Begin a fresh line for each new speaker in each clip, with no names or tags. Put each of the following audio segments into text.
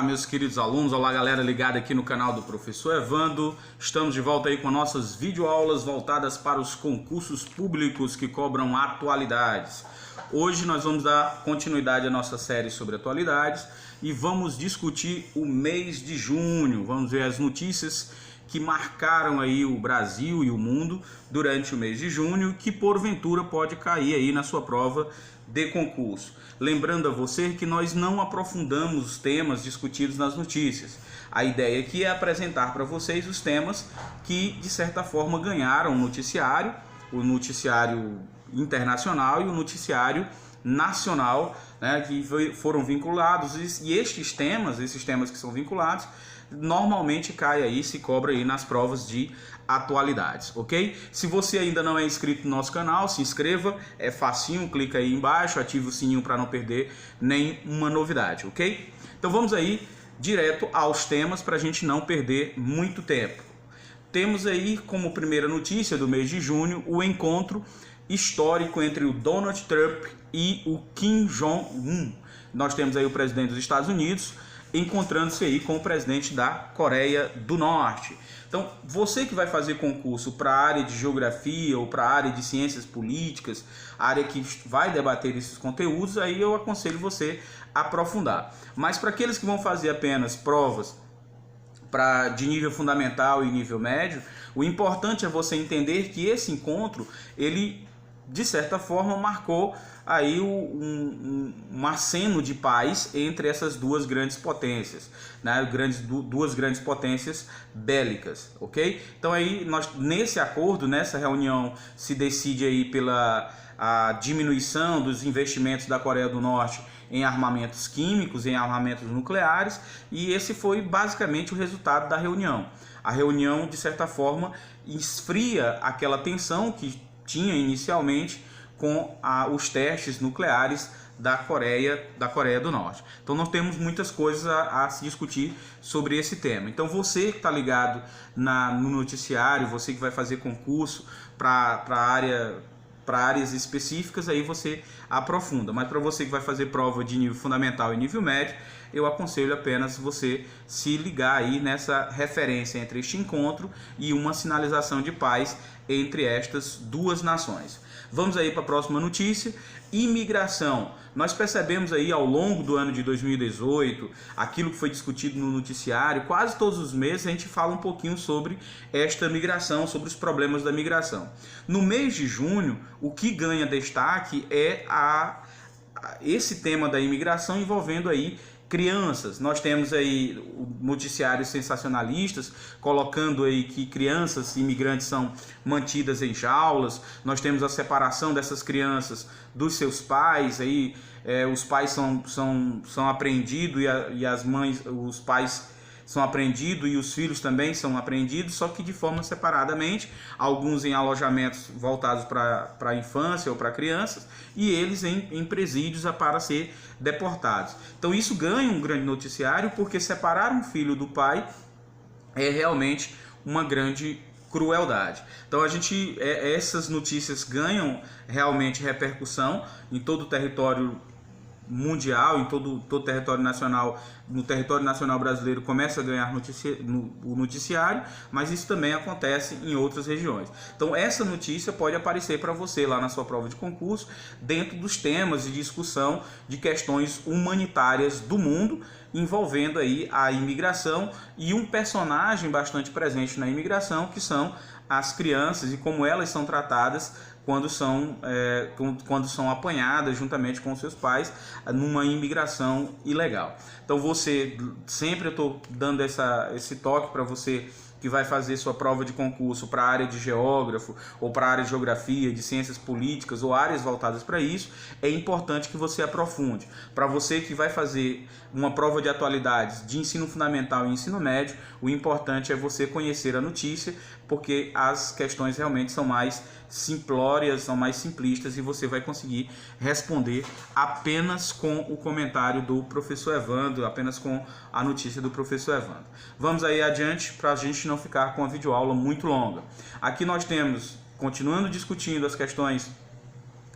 Olá, meus queridos alunos, olá galera ligada aqui no canal do Professor Evandro. Estamos de volta aí com nossas videoaulas voltadas para os concursos públicos que cobram atualidades. Hoje nós vamos dar continuidade à nossa série sobre atualidades e vamos discutir o mês de junho. Vamos ver as notícias que marcaram aí o Brasil e o mundo durante o mês de junho, que porventura pode cair aí na sua prova de concurso. Lembrando a você que nós não aprofundamos os temas discutidos nas notícias. A ideia aqui é apresentar para vocês os temas que, de certa forma, ganharam o noticiário internacional e o noticiário nacional, né, que foram vinculados, e esses temas que são vinculados, normalmente cai aí, se cobra aí nas provas de atualidades, ok? Se você ainda não é inscrito no nosso canal, se inscreva, é facinho, clica aí embaixo, ativa o sininho para não perder nenhuma novidade, ok? Então vamos aí direto aos temas para a gente não perder muito tempo. Temos aí como primeira notícia do mês de junho o encontro histórico entre o Donald Trump e o Kim Jong-un. Nós temos aí o presidente dos Estados Unidos encontrando-se aí com o presidente da Coreia do Norte. Então, você que vai fazer concurso para a área de geografia ou para a área de ciências políticas, a área que vai debater esses conteúdos, aí eu aconselho você a aprofundar. Mas para aqueles que vão fazer apenas provas de nível fundamental e nível médio, o importante é você entender que esse encontro, ele de certa forma marcou aí um aceno de paz entre essas duas grandes potências, né? Duas grandes potências bélicas, ok? Então aí nesse acordo, nessa reunião, se decide aí pela a diminuição dos investimentos da Coreia do Norte em armamentos químicos, em armamentos nucleares, e esse foi basicamente o resultado da reunião. A reunião, de certa forma, esfria aquela tensão que tinha inicialmente com os testes nucleares da Coreia do Norte. Então nós temos muitas coisas a se discutir sobre esse tema. Então você que está ligado no noticiário, você que vai fazer concurso para áreas específicas, aí você aprofunda. Mas para você que vai fazer prova de nível fundamental e nível médio, eu aconselho apenas você se ligar aí nessa referência entre este encontro e uma sinalização de paz entre estas duas nações. Vamos aí para a próxima notícia. Imigração. Nós percebemos aí ao longo do ano de 2018, aquilo que foi discutido no noticiário, quase todos os meses a gente fala um pouquinho sobre esta migração, sobre os problemas da migração. No mês de junho, o que ganha destaque é esse tema da imigração envolvendo aí crianças. Nós temos aí noticiários sensacionalistas colocando aí que crianças imigrantes são mantidas em jaulas. Nós temos a separação dessas crianças dos seus pais, aí os pais são apreendidos e as mães, os pais são apreendidos e os filhos também são apreendidos, só que de forma separadamente, alguns em alojamentos voltados para a infância ou para crianças, e eles em presídios para ser deportados. Então isso ganha um grande noticiário, porque separar um filho do pai é realmente uma grande crueldade. Então essas notícias ganham realmente repercussão em todo o território mundial, em todo o território nacional. No território nacional brasileiro começa a ganhar o noticiário, mas isso também acontece em outras regiões. Então essa notícia pode aparecer para você lá na sua prova de concurso, dentro dos temas de discussão de questões humanitárias do mundo, envolvendo aí a imigração e um personagem bastante presente na imigração, que são as crianças e como elas são tratadas quando são apanhadas juntamente com seus pais numa imigração ilegal. Então sempre eu estou dando esse toque para você que vai fazer sua prova de concurso para a área de geógrafo ou para a área de geografia, de ciências políticas ou áreas voltadas para isso, é importante que você aprofunde. Para você que vai fazer uma prova de atualidades de ensino fundamental e ensino médio, o importante é você conhecer a notícia, porque as questões realmente são mais simplórias, são mais simplistas, e você vai conseguir responder apenas com o comentário do professor Evandro, apenas com a notícia do professor Evandro. Vamos aí adiante para a gente não ficar com a videoaula muito longa. Aqui nós temos, continuando discutindo as questões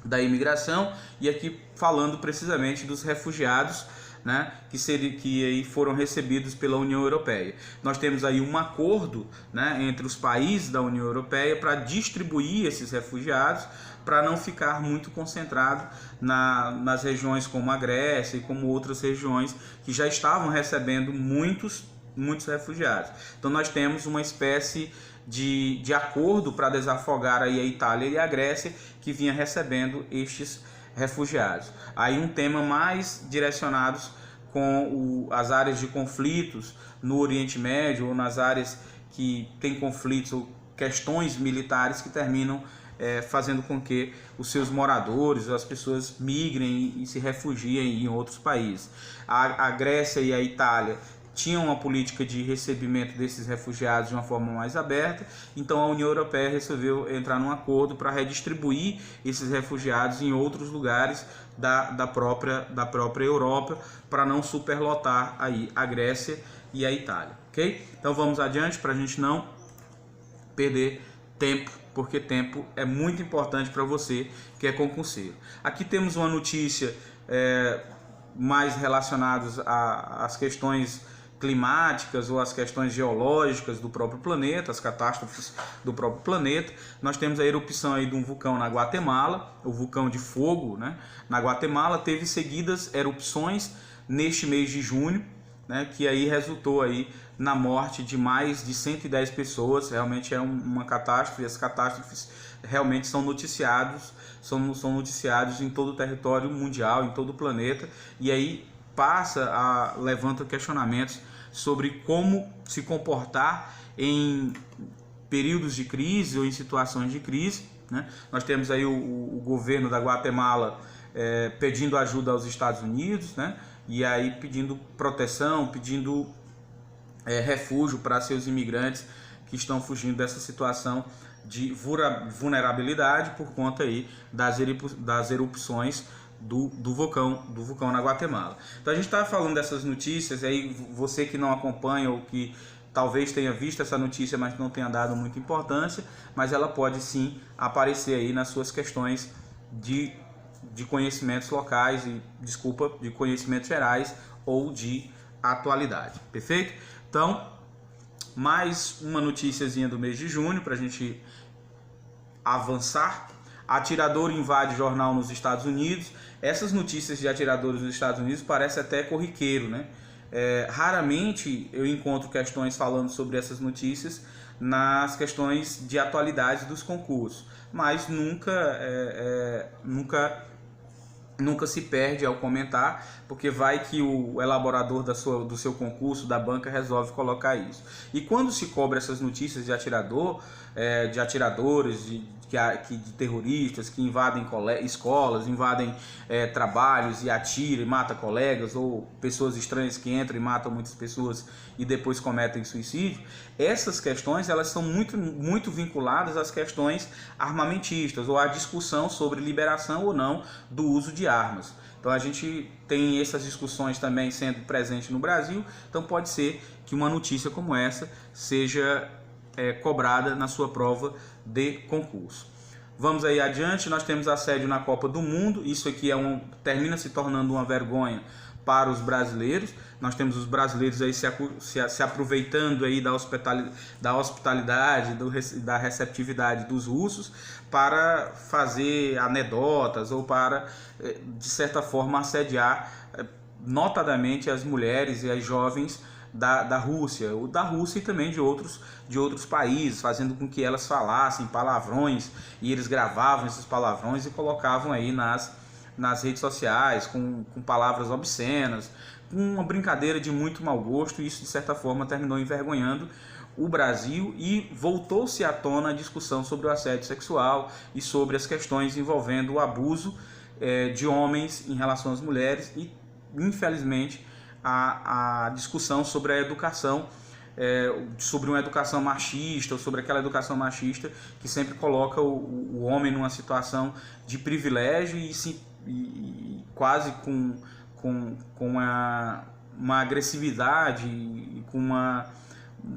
da imigração, e aqui falando precisamente dos refugiados né, que aí foram recebidos pela União Europeia. Nós temos aí um acordo, né, entre os países da União Europeia para distribuir esses refugiados, para não ficar muito concentrado nas regiões como a Grécia e como outras regiões que já estavam recebendo muitos refugiados. Então nós temos uma espécie de acordo para desafogar aí a Itália e a Grécia, que vinha recebendo estes refugiados. Aí um tema mais direcionados com as áreas de conflitos no Oriente Médio, ou nas áreas que tem conflitos ou questões militares que terminam fazendo com que os seus moradores, as pessoas migrem e se refugiem em outros países. A Grécia e a Itália tinham uma política de recebimento desses refugiados de uma forma mais aberta, então a União Europeia resolveu entrar num acordo para redistribuir esses refugiados em outros lugares da própria Europa, para não superlotar aí a Grécia e a Itália, ok? Então vamos adiante para a gente não perder tempo, porque tempo é muito importante para você que é concurseiro. Aqui temos uma notícia mais relacionadas às questões climáticas ou as questões geológicas do próprio planeta, as catástrofes do próprio planeta. Nós temos a erupção aí de um vulcão na Guatemala, o vulcão de fogo, né? Na Guatemala teve seguidas erupções neste mês de junho, né? Que aí resultou aí na morte de mais de 110 pessoas. Realmente é uma catástrofe, e as catástrofes realmente são noticiados em todo o território mundial, em todo o planeta, e aí levanta questionamentos sobre como se comportar em períodos de crise ou em situações de crise, né? Nós temos aí o governo da Guatemala pedindo ajuda aos Estados Unidos, né? E aí pedindo proteção, pedindo refúgio para seus imigrantes que estão fugindo dessa situação de vulnerabilidade por conta aí das erupções do vulcão na Guatemala. Então a gente está falando dessas notícias, aí você que não acompanha ou que talvez tenha visto essa notícia, mas não tenha dado muita importância, mas ela pode sim aparecer aí nas suas questões de conhecimentos locais, de conhecimentos gerais ou de atualidade, perfeito? Então, mais uma noticiazinha do mês de junho para a gente avançar. Atirador invade jornal nos Estados Unidos. Essas notícias de atiradores nos Estados Unidos parece até corriqueiro, né? Raramente eu encontro questões falando sobre essas notícias nas questões de atualidade dos concursos, mas nunca se perde ao comentar, porque vai que o elaborador do seu concurso, da banca, resolve colocar isso. E quando se cobra essas notícias de atiradores, de terroristas que invadem escolas, invadem trabalhos e atiram e matam colegas, ou pessoas estranhas que entram e matam muitas pessoas e depois cometem suicídio, essas questões elas são muito, muito vinculadas às questões armamentistas ou à discussão sobre liberação ou não do uso de armas. Então a gente tem essas discussões também sendo presentes no Brasil, então pode ser que uma notícia como essa seja cobrada na sua prova de concurso. Vamos aí adiante, nós temos assédio na Copa do Mundo. Isso aqui termina se tornando uma vergonha para os brasileiros. Nós temos os brasileiros aí se aproveitando aí da hospitalidade, da receptividade dos russos para fazer anedotas ou para, de certa forma, assediar notadamente as mulheres e as jovens da Rússia e também de outros países, fazendo com que elas falassem palavrões, e eles gravavam esses palavrões e colocavam aí nas redes sociais com palavras obscenas, uma brincadeira de muito mau gosto. E isso de certa forma terminou envergonhando o Brasil, e voltou-se à tona a discussão sobre o assédio sexual e sobre as questões envolvendo o abuso de homens em relação às mulheres, e infelizmente a discussão sobre a educação, sobre uma educação machista, ou sobre aquela educação machista que sempre coloca o homem numa situação de privilégio e quase com uma agressividade e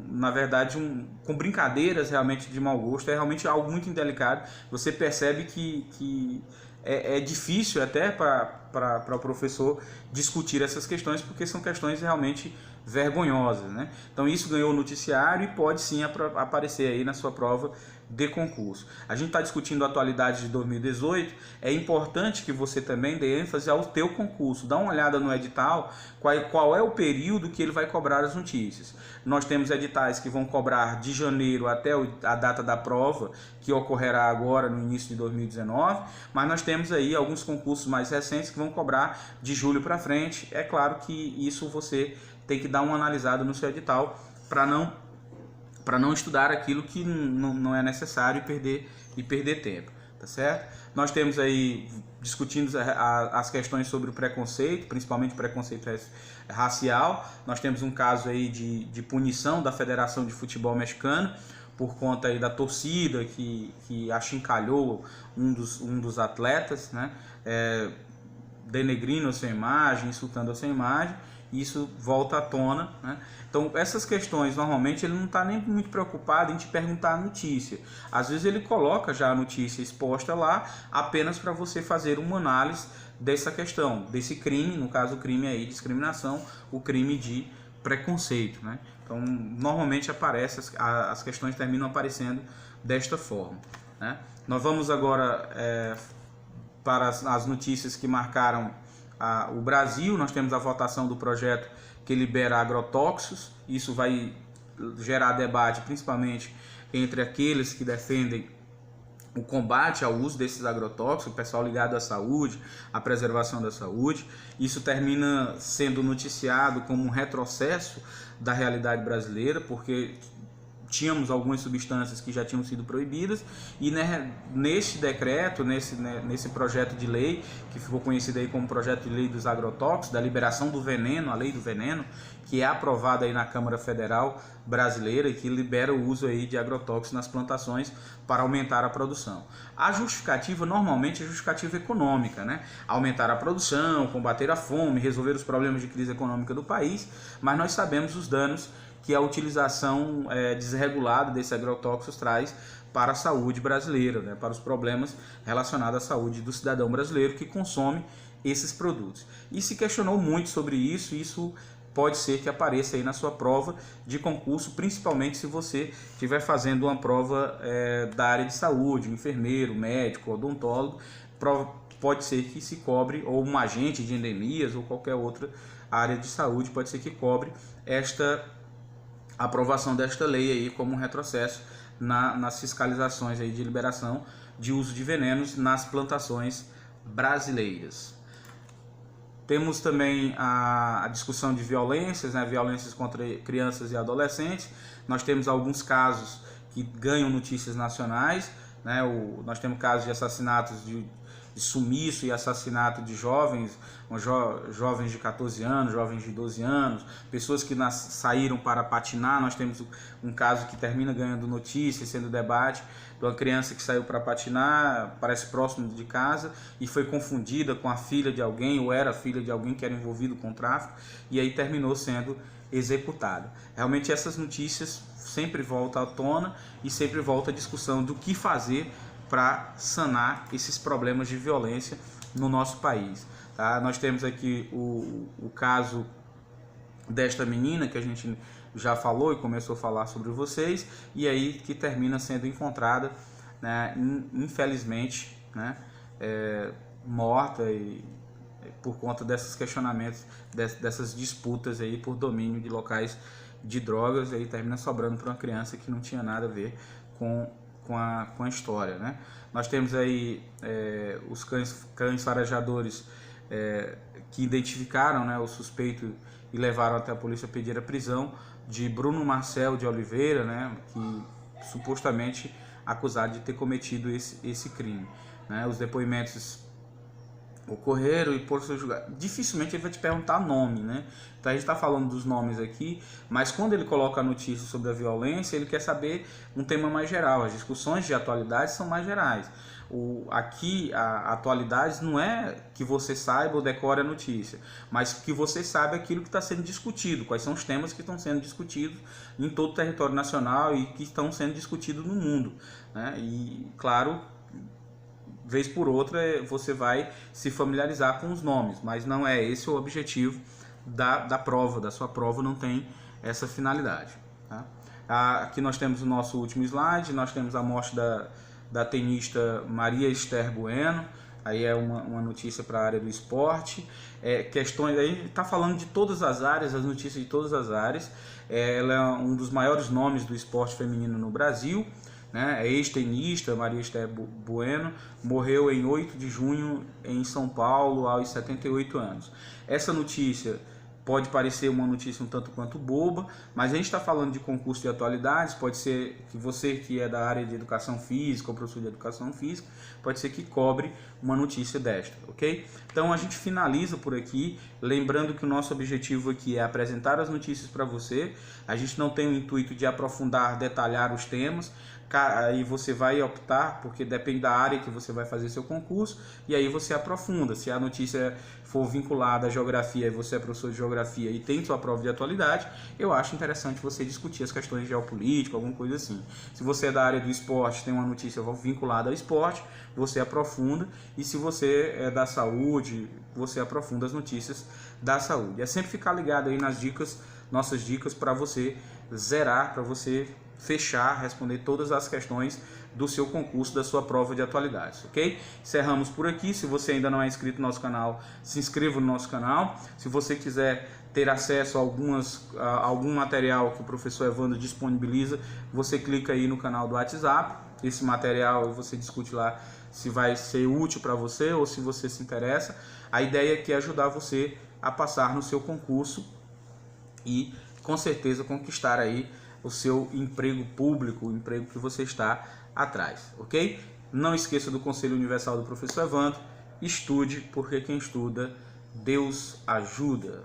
na verdade, com brincadeiras realmente de mau gosto. É realmente algo muito indelicado. Você percebe que é difícil até para o professor discutir essas questões, porque são questões realmente vergonhosas, né? Então isso ganhou noticiário e pode sim aparecer aí na sua prova de concurso. A gente está discutindo a atualidade de 2018, é importante que você também dê ênfase ao teu concurso. Dá uma olhada no edital, qual é o período que ele vai cobrar as notícias. Nós temos editais que vão cobrar de janeiro até a data da prova, que ocorrerá agora no início de 2019, mas nós temos aí alguns concursos mais recentes que vão cobrar de julho para frente. É claro que isso você tem que dar uma analisada no seu edital para não estudar aquilo que não é necessário e perder tempo, tá certo? Nós temos aí discutindo as questões sobre o preconceito, principalmente preconceito racial. Nós temos um caso aí de punição da Federação de Futebol Mexicano por conta aí da torcida que achincalhou um dos atletas, né? Denegrindo a sua imagem, insultando a sua imagem. Isso volta à tona, né? Então essas questões normalmente ele não está nem muito preocupado em te perguntar a notícia. Às vezes ele coloca já a notícia exposta lá apenas para você fazer uma análise dessa questão, desse crime, no caso o crime aí de discriminação, o crime de preconceito, né? Então normalmente as questões terminam aparecendo desta forma, né? Nós vamos agora para as notícias que marcaram o Brasil. Nós temos a votação do projeto que libera agrotóxicos. Isso vai gerar debate principalmente entre aqueles que defendem o combate ao uso desses agrotóxicos, o pessoal ligado à saúde, à preservação da saúde. Isso termina sendo noticiado como um retrocesso da realidade brasileira, porque tínhamos algumas substâncias que já tinham sido proibidas e neste decreto, nesse projeto de lei, que ficou conhecido aí como projeto de lei dos agrotóxicos, da liberação do veneno, a lei do veneno, que é aprovada aí na Câmara Federal brasileira e que libera o uso aí de agrotóxicos nas plantações para aumentar a produção. A justificativa normalmente é justificativa econômica, né? Aumentar a produção, combater a fome, resolver os problemas de crise econômica do país, mas nós sabemos os danos que a utilização desregulada desses agrotóxicos traz para a saúde brasileira, né, para os problemas relacionados à saúde do cidadão brasileiro que consome esses produtos. E se questionou muito sobre isso, e isso pode ser que apareça aí na sua prova de concurso, principalmente se você estiver fazendo uma prova da área de saúde, um enfermeiro, médico, odontólogo, pode ser que se cobre, ou um agente de endemias, ou qualquer outra área de saúde, pode ser que cobre a aprovação desta lei aí como um retrocesso nas fiscalizações aí de liberação de uso de venenos nas plantações brasileiras. Temos também a discussão de violências, né, violências contra crianças e adolescentes. Nós temos alguns casos que ganham notícias nacionais, né? Nós temos casos de assassinatos de sumiço e assassinato de jovens, jovens de 14 anos, jovens de 12 anos, pessoas que saíram para patinar. Nós temos um caso que termina ganhando notícia, sendo debate, de uma criança que saiu para patinar, parece próximo de casa, e foi confundida com a filha de alguém, ou era filha de alguém que era envolvido com tráfico, e aí terminou sendo executada. Realmente essas notícias sempre voltam à tona e sempre volta a discussão do que fazer para sanar esses problemas de violência no nosso país, tá? Nós temos aqui o caso desta menina que a gente já falou e começou a falar sobre vocês, e aí que termina sendo encontrada, né, infelizmente, né, morta e por conta desses questionamentos, dessas disputas aí por domínio de locais de drogas, aí termina sobrando para uma criança que não tinha nada a ver com a história, né? Nós temos aí os cães farejadores que identificaram, né, o suspeito e levaram até a polícia pedir a prisão de Bruno Marcel de Oliveira, né, que supostamente acusado de ter cometido esse crime, né? Os depoimentos ocorreram e por seu julgamento, dificilmente ele vai te perguntar nome, né? Então a gente está falando dos nomes aqui, mas quando ele coloca a notícia sobre a violência, ele quer saber um tema mais geral. As discussões de atualidade são mais gerais. Aqui a atualidade não é que você saiba ou decore a notícia, mas que você saiba aquilo que está sendo discutido, quais são os temas que estão sendo discutidos em todo o território nacional e que estão sendo discutidos no mundo, né? E claro, vez por outra você vai se familiarizar com os nomes, mas não é esse o objetivo da prova, da sua prova não tem essa finalidade. Tá? Aqui nós temos o nosso último slide, nós temos a morte da tenista Maria Esther Bueno, aí é uma notícia para a área do esporte, questões aí, está falando de todas as áreas, as notícias de todas as áreas. Ela é um dos maiores nomes do esporte feminino no Brasil, né? É ex-tenista, Maria Esther Bueno, morreu em 8 de junho em São Paulo, aos 78 anos. Essa notícia pode parecer uma notícia um tanto quanto boba, mas a gente está falando de concurso de atualidades, pode ser que você que é da área de educação física, ou professor de educação física, pode ser que cobre uma notícia desta, ok? Então a gente finaliza por aqui, lembrando que o nosso objetivo aqui é apresentar as notícias para você, a gente não tem o intuito de aprofundar, detalhar os temas, aí você vai optar, porque depende da área que você vai fazer seu concurso, e aí você aprofunda. Se a notícia for vinculada à geografia e você é professor de geografia e tem sua prova de atualidade, eu acho interessante você discutir as questões de geopolítica, alguma coisa assim. Se você é da área do esporte, tem uma notícia vinculada ao esporte, você aprofunda, e se você é da saúde, você aprofunda as notícias da saúde. É sempre ficar ligado aí nas dicas, nossas dicas, para você zerar, para você fechar, responder todas as questões do seu concurso, da sua prova de atualidades, ok? Encerramos por aqui. Se você ainda não é inscrito no nosso canal, se inscreva no nosso canal. Se você quiser ter acesso a algum material que o professor Evandro disponibiliza, você clica aí no canal do WhatsApp. Esse material você discute lá se vai ser útil para você ou se você se interessa. A ideia aqui é ajudar você a passar no seu concurso e com certeza conquistar aí o seu emprego público, o emprego que você está atrás, ok? Não esqueça do Conselho Universal do Professor Evandro. Estude, porque quem estuda, Deus ajuda.